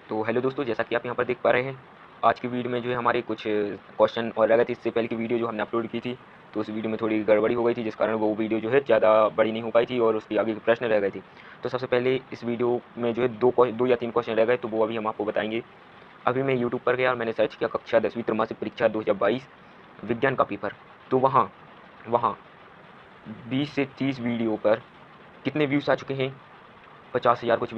तो हेलो दोस्तों, जैसा कि आप यहाँ पर देख पा रहे हैं, आज की वीडियो में जो है हमारे कुछ क्वेश्चन और रह गए थे। इससे पहले की वीडियो जो हमने अपलोड की थी, तो उस वीडियो में थोड़ी गड़बड़ी हो गई थी, जिस कारण वो वीडियो जो है ज़्यादा बड़ी नहीं हो पाई थी और उसके आगे के प्रश्न रह गए थे। तो सबसे पहले इस वीडियो में जो है दो या तीन क्वेश्चन रह गए, तो वो अभी हम आपको बताएंगे। अभी मैं यूट्यूब पर गया और मैंने सर्च किया कक्षा 10वीं त्रैमासिक परीक्षा 2022 विज्ञान का पेपर। तो वहाँ वहाँ 20 से 30 वीडियो पर कितने व्यूज़ आ चुके हैं? 50,000 कुछ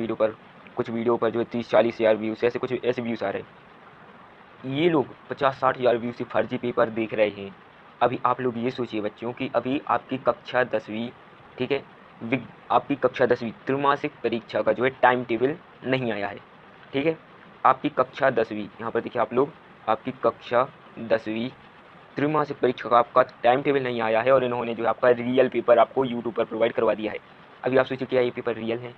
वीडियो पर जो है 30-40,000 व्यूज़, ऐसे कुछ ऐसे व्यूज़ आ रहे हैं। ये लोग 50-60 हज़ार व्यू से फर्जी पेपर देख रहे हैं। अभी आप लोग ये सोचिए बच्चों कि अभी आपकी कक्षा 10वीं, ठीक है, आपकी कक्षा 10वीं त्रैमासिक परीक्षा का जो है टाइम टेबल नहीं आया है, ठीक है। आपकी कक्षा 10वीं, यहाँ पर देखिए आप लोग, आपकी कक्षा 10वीं त्रैमासिक परीक्षा का आपका टाइम टेबल नहीं आया है और इन्होंने जो है आपका रियल पेपर आपको यूट्यूब पर प्रोवाइड करवा दिया है। अभी आप सोचिए क्या ये पेपर रियल है?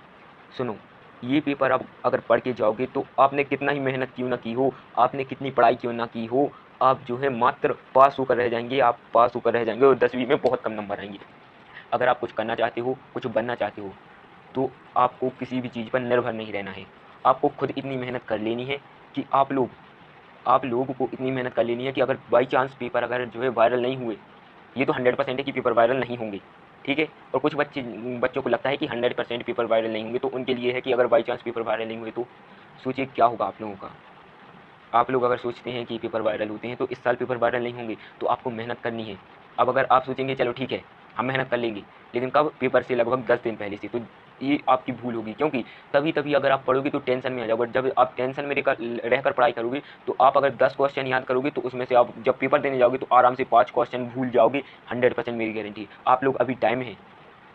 सुनो, ये पेपर आप अगर पढ़ के जाओगे तो आपने कितना ही मेहनत क्यों ना की हो, आपने कितनी पढ़ाई क्यों ना की हो, आप जो है मात्र पास होकर रह जाएंगे। आप पास होकर रह जाएंगे और 10वीं में बहुत कम नंबर आएंगे। अगर आप कुछ करना चाहते हो, कुछ बनना चाहते हो, तो आपको किसी भी चीज़ पर निर्भर नहीं रहना है। आपको खुद इतनी मेहनत कर लेनी है कि आप लोगों को इतनी मेहनत कर लेनी है कि अगर बाई चांस पेपर अगर जो है वायरल नहीं हुए, ये तो 100% है कि पेपर वायरल नहीं होंगे, ठीक है। और कुछ बच्चों को लगता है कि 100% पेपर वायरल नहीं होंगे, तो उनके लिए है कि अगर बाई चांस पेपर वायरल नहीं हुए तो सोचिए क्या होगा आप लोगों का। आप लोग अगर सोचते हैं कि पेपर वायरल होते हैं तो इस साल पेपर वायरल नहीं होंगे, तो आपको मेहनत करनी है। अब अगर आप सोचेंगे चलो ठीक है हम मेहनत कर लेंगे, लेकिन कब? पेपर से लगभग 10 दिन पहले से, तो ये आपकी भूल होगी। क्योंकि तभी तभी अगर आप पढ़ोगे तो टेंशन में आ जाओगे। जब आप टेंशन में रहकर पढ़ाई करोगे तो आप अगर 10 क्वेश्चन याद करोगे तो उसमें से आप जब पेपर देने जाओगे तो आराम से 5 क्वेश्चन भूल जाओगे। 100% मेरी गारंटी। आप लोग अभी टाइम है,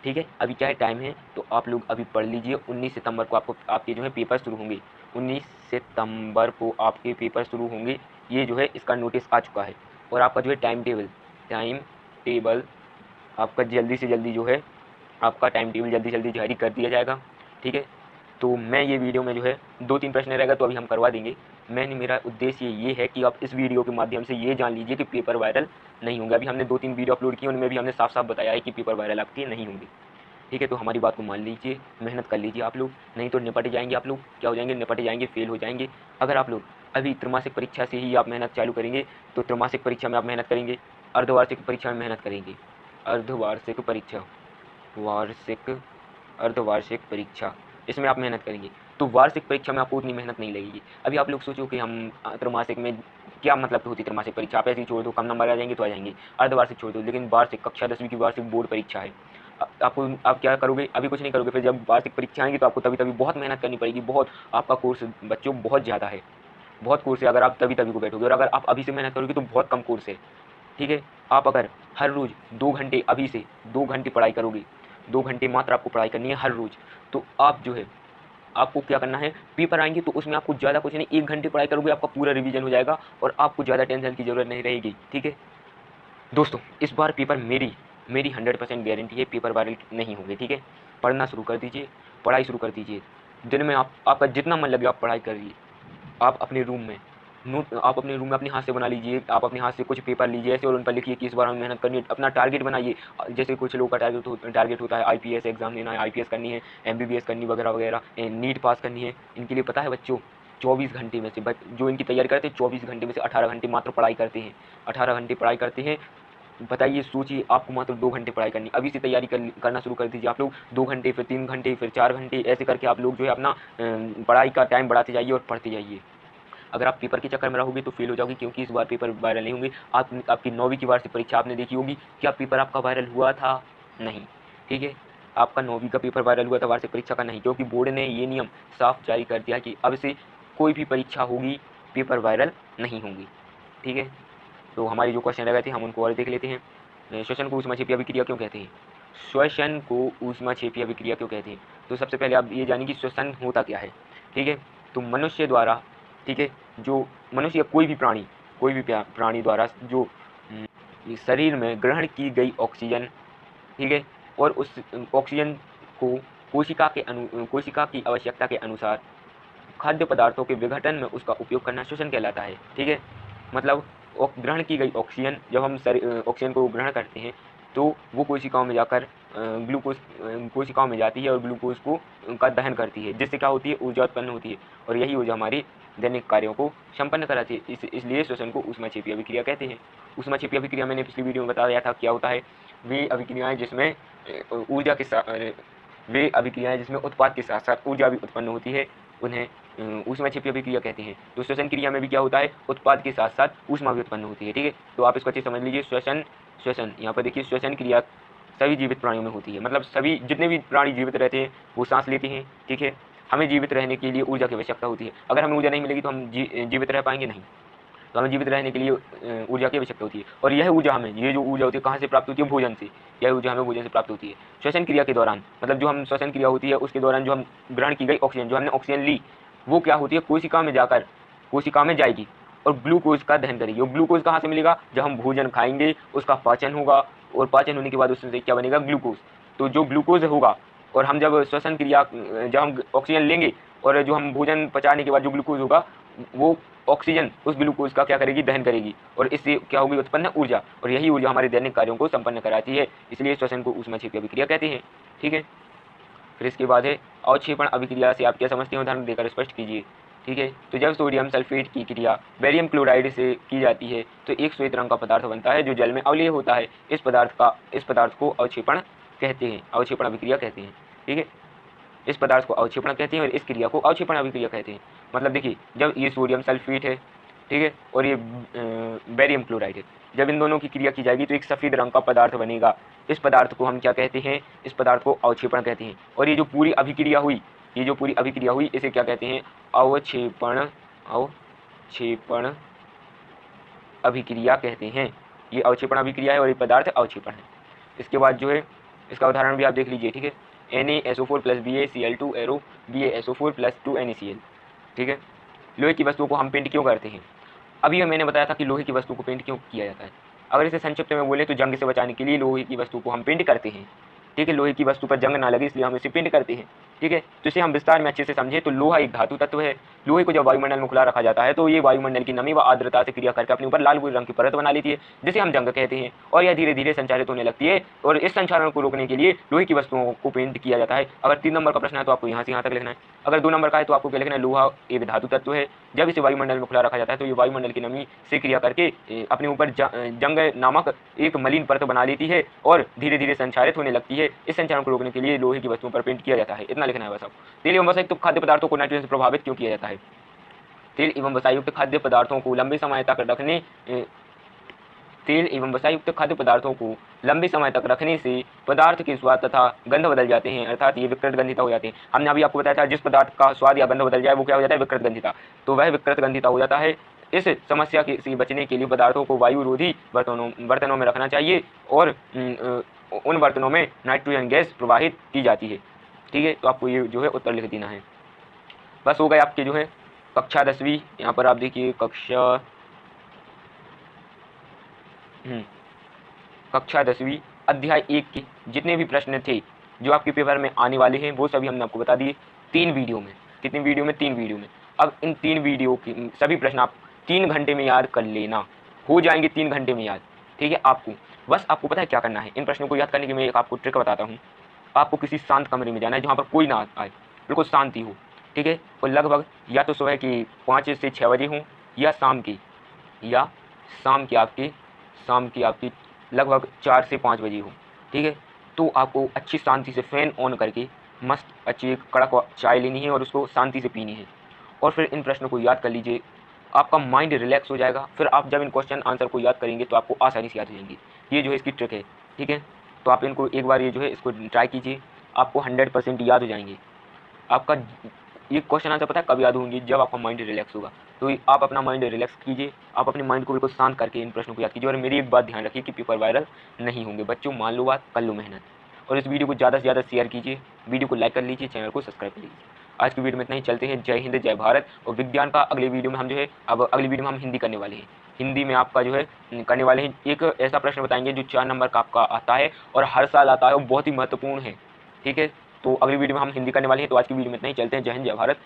ठीक है, अभी क्या है टाइम है, तो आप लोग अभी पढ़ लीजिए। 19 सितंबर को आपको आपके जो है पेपर शुरू होंगे। 19 सितंबर को आपके पेपर शुरू होंगे। ये जो है इसका नोटिस आ चुका है और आपका जो है टाइम टेबल आपका जल्दी से जल्दी जो है आपका टाइम टेबल जल्दी से जल्दी जारी कर दिया जाएगा, ठीक है। तो मैं ये वीडियो में जो है 2-3 प्रश्न रहेगा तो अभी हम करवा देंगे। मेरा उद्देश्य ये है कि आप इस वीडियो के माध्यम से ये जान लीजिए कि पेपर वायरल नहीं होंगे। अभी हमने 2-3 वीडियो अपलोड की, उनमें भी हमने साफ-साफ बताया है कि पेपर वायरल आपके नहीं होंगे, ठीक है। तो हमारी बात को मान लीजिए, मेहनत कर लीजिए आप लोग, नहीं तो निपट जाएंगे आप लोग। क्या हो जाएंगे? निपट जाएंगे, फेल हो जाएंगे। अगर आप लोग अभी त्रैमासिक परीक्षा से ही आप मेहनत चालू करेंगे तो त्रैमासिक परीक्षा में आप मेहनत करेंगे, अर्धवार्षिक परीक्षा में मेहनत करेंगे, अर्धवार्षिक परीक्षा, वार्षिक, अर्धवार्षिक परीक्षा, इसमें आप मेहनत करेंगे तो वार्षिक परीक्षा में आपको उतनी मेहनत नहीं लगेगी। अभी आप लोग सोचो कि हम त्रैमासिक में क्या मतलब होती है? त्रैमासिक परीक्षा आप ऐसे ही छोड़ दो, कम नंबर आ जाएंगे तो आ जाएंगे। अर्धवार्षिक छोड़ दो, लेकिन वार्षिक कक्षा 10वीं की वार्षिक बोर्ड परीक्षा है। आपको आप क्या करोगे? अभी कुछ नहीं करोगे, फिर जब वार्षिक परीक्षा आएंगी तो आपको तभी तभी बहुत मेहनत करनी पड़ेगी। बहुत आपका कोर्स बच्चों बहुत ज़्यादा है, बहुत कोर्स है। अगर आप तभी तभी को बैठोगे और अगर आप अभी से मेहनत करोगे तो बहुत कम कोर्स है, ठीक है। आप अगर हर रोज़ 2 घंटे, अभी से 2 घंटे पढ़ाई करोगे, 2 घंटे मात्र आपको पढ़ाई करनी है हर रोज़, तो आप जो है आपको क्या करना है, पेपर आएंगे तो उसमें आपको ज़्यादा कुछ नहीं, 1 घंटे पढ़ाई करोगे आपका पूरा रिवीजन हो जाएगा और आपको ज़्यादा टेंशन की ज़रूरत नहीं रहेगी, ठीक है। दोस्तों इस बार पेपर मेरी मेरी 100% गारंटी है, पेपर वायरल नहीं होंगे, ठीक है। पढ़ना शुरू कर दीजिए, पढ़ाई शुरू कर दीजिए। दिन में आपका जितना मन लगे आप पढ़ाई करिए। आप अपने रूम में नोट, आप अपने रूम में अपने हाथ से बना लीजिए, आप अपने हाथ से कुछ पेपर लीजिए ऐसे और उन पर लिखिए कि इस बार हमें मेहनत करनी है। अपना टारगेट बनाइए। जैसे कुछ लोगों का टारगेट होता है आईपीएस एग्जाम देना है, आईपीएस करनी है, एमबीबीएस करनी वगैरह वगैरह, नीट पास करनी है। इनके लिए पता है बच्चों, 24 घंटे में से जो इनकी तैयारी करते हैं 24 घंटे में से 18 घंटे मात्र पढ़ाई करते हैं। 18 घंटे पढ़ाई करते हैं। बताइए, सोचिए, आपको मात्र 2 घंटे पढ़ाई करनी। अभी से तैयारी करना शुरू कर दीजिए आप लोग। 2 घंटे, फिर 3 घंटे, फिर 4 घंटे, ऐसे करके आप लोग जो है अपना पढ़ाई का टाइम बढ़ाते जाइए और पढ़ते जाइए। अगर आप पेपर के चक्कर में रहोगे तो फेल हो जाओगे, क्योंकि इस बार पेपर वायरल नहीं होंगे। आपकी 9वीं की वार्षिक परीक्षा आपने देखी होगी, क्या पेपर आपका वायरल हुआ था? नहीं, ठीक है। आपका 9वीं का पेपर वायरल हुआ था, वार्षिक परीक्षा का नहीं, क्योंकि बोर्ड ने ये नियम साफ जारी कर दिया कि अब से कोई भी परीक्षा होगी पेपर वायरल नहीं होंगी, ठीक है। तो हमारी जो क्वेश्चन रह गए थे हम उनको और देख लेते हैं। श्वसन को ऊष्माक्षेपीय अभिक्रिया क्यों कहते हैं? श्वसन को ऊष्माक्षेपीय अभिक्रिया क्यों कहते हैं? तो सबसे पहले आप ये जानिए कि श्वसन होता क्या है, ठीक है। तो मनुष्य द्वारा, ठीक है, जो मनुष्य या कोई भी प्राणी द्वारा जो शरीर में ग्रहण की गई ऑक्सीजन, ठीक है, और उस ऑक्सीजन को कोशिका की आवश्यकता के अनुसार खाद्य पदार्थों के विघटन में उसका उपयोग करना श्वसन कहलाता है, ठीक है। मतलब ग्रहण की गई ऑक्सीजन, जब हम ऑक्सीजन को ग्रहण करते हैं तो वो कोशिकाओं में जाकर ग्लूकोज कोशिकाओं में जाती है और ग्लूकोज को का दहन करती है, जिससे क्या होती है, ऊर्जा उत्पन्न होती है और यही ऊर्जा हमारी दैनिक कार्यों को संपन्न कराती है। इसलिए श्वसन को ऊष्माक्षेपीय अभिक्रिया कहते हैं। ऊष्माक्षेपीय अभिक्रिया मैंने पिछली वीडियो में बताया था क्या होता है। वे अभिक्रियाएं जिसमें ऊर्जा के साथ वे अभिक्रियाएं जिसमें उत्पाद के साथ साथ ऊर्जा भी उत्पन्न होती है, उन्हें ऊष्माक्षेपीय अभिक्रिया कहते हैं। तो श्वसन क्रिया में भी क्या होता है, उत्पाद के साथ साथ ऊष्मा भी उत्पन्न होती है। ठीक है, तो आप इसको अच्छे समझ लीजिए। श्वसन श्वसन यहाँ पर देखिए, श्वसन क्रिया सभी जीवित प्राणियों में होती है, मतलब सभी जितने भी प्राणी जीवित रहते हैं वो सांस लेते हैं। ठीक है, हमें जीवित रहने के लिए ऊर्जा की आवश्यकता होती है। अगर हमें ऊर्जा नहीं मिलेगी तो हम जीवित रह पाएंगे नहीं। तो हमें जीवित रहने के लिए ऊर्जा की आवश्यकता होती है और यह ऊर्जा हमें, ये जो ऊर्जा होती है कहाँ से प्राप्त होती है, भोजन से। यह ऊर्जा हमें भोजन से प्राप्त होती है। श्वसन क्रिया के दौरान, मतलब जो हम श्वसन क्रिया होती है उसके दौरान जो हम ग्रहण की गई ऑक्सीजन, जो हमने ऑक्सीजन ली, वो क्या होती है, कोशिका में जाकर कोशिका में जाएगी और ग्लूकोज का दहन करेगी। और ग्लूकोज कहाँ से मिलेगा, जब हम भोजन खाएंगे उसका पाचन होगा और पाचन होने के बाद उससे क्या बनेगा, ग्लूकोज। तो जो ग्लूकोज होगा और हम जब श्वसन क्रिया, जब हम ऑक्सीजन लेंगे और जो हम भोजन पचाने के बाद जो ग्लूकोज होगा, वो ऑक्सीजन उस ग्लूकोज का क्या करेगी, दहन करेगी और इससे क्या होगी, उत्पन्न ऊर्जा। और यही ऊर्जा हमारे दैनिक कार्यों को संपन्न कराती है, इसलिए श्वसन को ऊष्माक्षेपीय अभिक्रिया कहते हैं। ठीक है, फिर इसके बाद है अवक्षेपण अभिक्रिया से आप क्या समझते हैं, उदाहरण देकर स्पष्ट कीजिए। ठीक है, तो जब सोडियम सल्फेट की क्रिया बेरियम क्लोराइड से की जाती है तो एक श्वेत रंग का पदार्थ बनता है जो जल में अवलीय होता है। इस पदार्थ को अवक्षेपण कहते हैं, अवक्षेपण अभिक्रिया कहते हैं। ठीक है, इस पदार्थ को अवक्षेपण कहते हैं और इस क्रिया को अवक्षेपण अभिक्रिया कहते हैं। मतलब देखिए, जब ये सोडियम सल्फेट है, ठीक है, और ये बेरियम क्लोराइड है, जब इन दोनों की क्रिया की जाएगी तो एक सफ़ेद रंग का पदार्थ बनेगा। इस पदार्थ को हम क्या कहते हैं, इस पदार्थ को अवक्षेपण कहते हैं। और ये जो पूरी अभिक्रिया हुई, इसे क्या कहते हैं, अवक्षेपण अभिक्रिया कहते हैं। ये अवक्षेपण अभिक्रिया है और ये पदार्थ अवक्षेपण है। इसके बाद जो है इसका उदाहरण भी आप देख लीजिए। ठीक है, NaSO4 + BaCl2 arrow BaSO4 + 2NaCl। ठीक है, लोहे की वस्तुओं को हम पेंट क्यों करते हैं, अभी मैंने बताया था कि लोहे की वस्तु को पेंट क्यों किया जाता है। अगर इसे संक्षिप्त में बोले तो जंग से बचाने के लिए लोहे की वस्तु को हम पेंट करते हैं। ठीक है, लोहे की वस्तु पर जंग ना लगे इसलिए हम इसे पेंट करते हैं। ठीक है, तो इसे हम विस्तार में अच्छे से समझें तो लोहा एक धातु तत्व है। लोहे को जब वायुमंडल में खुला रखा जाता है तो ये वायुमंडल की नमी व आर्द्रता से क्रिया करके अपने ऊपर लाल भूरे रंग की परत बना लेती है, जिसे हम जंग कहते हैं। और यह धीरे धीरे संचारित होने लगती है और इस संचारण को रोकने के लिए लोहे की वस्तुओं को पेंट किया जाता है। अगर 3 नंबर का प्रश्न है तो आपको यहाँ से यहाँ तक लिखना है। अगर 2 नंबर का है तो आपको क्या लिखना है, लोहा एक धातु तत्व है। जब इसे वायुमंडल में खुला रखा जाता है तो ये वायुमंडल की नमी से क्रिया करके अपने ऊपर जंग नामक एक मलिन परत बना लेती है और धीरे धीरे संचारित होने लगती है। इस संचारण को रोकने के लिए लोहे की वस्तुओं पर पेंट किया जाता है। इतना लिखना है बस आपको। तेल एवं वसायुक्त खाद्य पदार्थों को नाइट्रोजन से प्रभावित क्यों किया जाता है, तेल एवं वसायुक्त खाद्य पदार्थों को लंबे समय तक रखने तेल एवं वसायुक्त खाद्य पदार्थों को लंबे समय तक रखने से पदार्थ के स्वाद तथा गंध बदल जाते हैं, अर्थात ये विकृत गंधिता हो जाते हैं। हमने अभी आपको बताया था जिस पदार्थ का स्वाद या गंध बदल जाए वो क्या हो जाता है, विकृत गंधिता। तो वह विकृत गंधिता हो जाता है। इस समस्या से बचने के लिए पदार्थों को वायुरोधी बर्तनों में रखना चाहिए और उन बर्तनों में नाइट्रोजन गैस प्रवाहित की जाती है। ठीक है, तो आपको ये जो है उत्तर लिख देना है। बस हो गए आपके जो है कक्षा 10वीं। यहाँ पर आप देखिए कक्षा 10वीं अध्याय 1 के जितने भी प्रश्न थे जो आपके पेपर में आने वाले हैं वो सभी हमने आपको बता दिए 3 वीडियो में। कितनी वीडियो में, 3 वीडियो में। अब इन 3 वीडियो की सभी प्रश्न आप 3 घंटे में याद कर लेना, हो जाएंगे 3 घंटे में याद। ठीक है, आपको पता है क्या करना है, इन प्रश्नों को याद करने की मैं एक आपको ट्रिक बताता हूँ। आपको किसी शांत कमरे में जाना है जहाँ पर कोई ना आए, बिल्कुल शांति हो। ठीक है, और लगभग या तो सुबह की 5 से 6 बजे हों या शाम की आपकी लगभग 4 से 5 बजे हो। ठीक है, तो आपको अच्छी शांति से फ़ैन ऑन करके मस्त अच्छी एक कड़क चाय लेनी है और उसको शांति से पीनी है और फिर इन प्रश्नों को याद कर लीजिए। आपका माइंड रिलैक्स हो जाएगा। फिर आप जब इन क्वेश्चन आंसर को याद करेंगे तो आपको आसानी से याद हो जाएंगी। ये जो है इसकी ट्रिक है। ठीक है, तो आप इनको एक बार ये जो है इसको ट्राई कीजिए, आपको 100% याद हो जाएंगे। आपका ये क्वेश्चन आंसर पता है कब याद होंगी, जब आपका माइंड रिलैक्स होगा। तो आप अपना माइंड रिलैक्स कीजिए, आप अपने माइंड को बिल्कुल शांत करके इन प्रश्नों को याद कीजिए। और मेरी एक बात ध्यान रखिए कि पेपर वायरल नहीं होंगे। बच्चों मान लो बात, कर लो मेहनत और इस वीडियो को ज़्यादा से ज़्यादा शेयर कीजिए, वीडियो को लाइक कर लीजिए, चैनल को सब्सक्राइब कर लीजिए। आज की वीडियो में इतना ही, चलते हैं। जय हिंद, जय भारत। और विज्ञान का अगले वीडियो में हम जो है अगली वीडियो में हम हिंदी करने वाले हैं। हिंदी में आपका जो है करने वाले हैं एक ऐसा प्रश्न बताएंगे जो 4 नंबर का आपका आता है और हर साल आता है और बहुत ही महत्वपूर्ण है। ठीक है, तो अगली वीडियो में हम हिंदी करने वाले हैं। तो आज की वीडियो में इतना ही, चलते हैं। जय हिंद, जय भारत।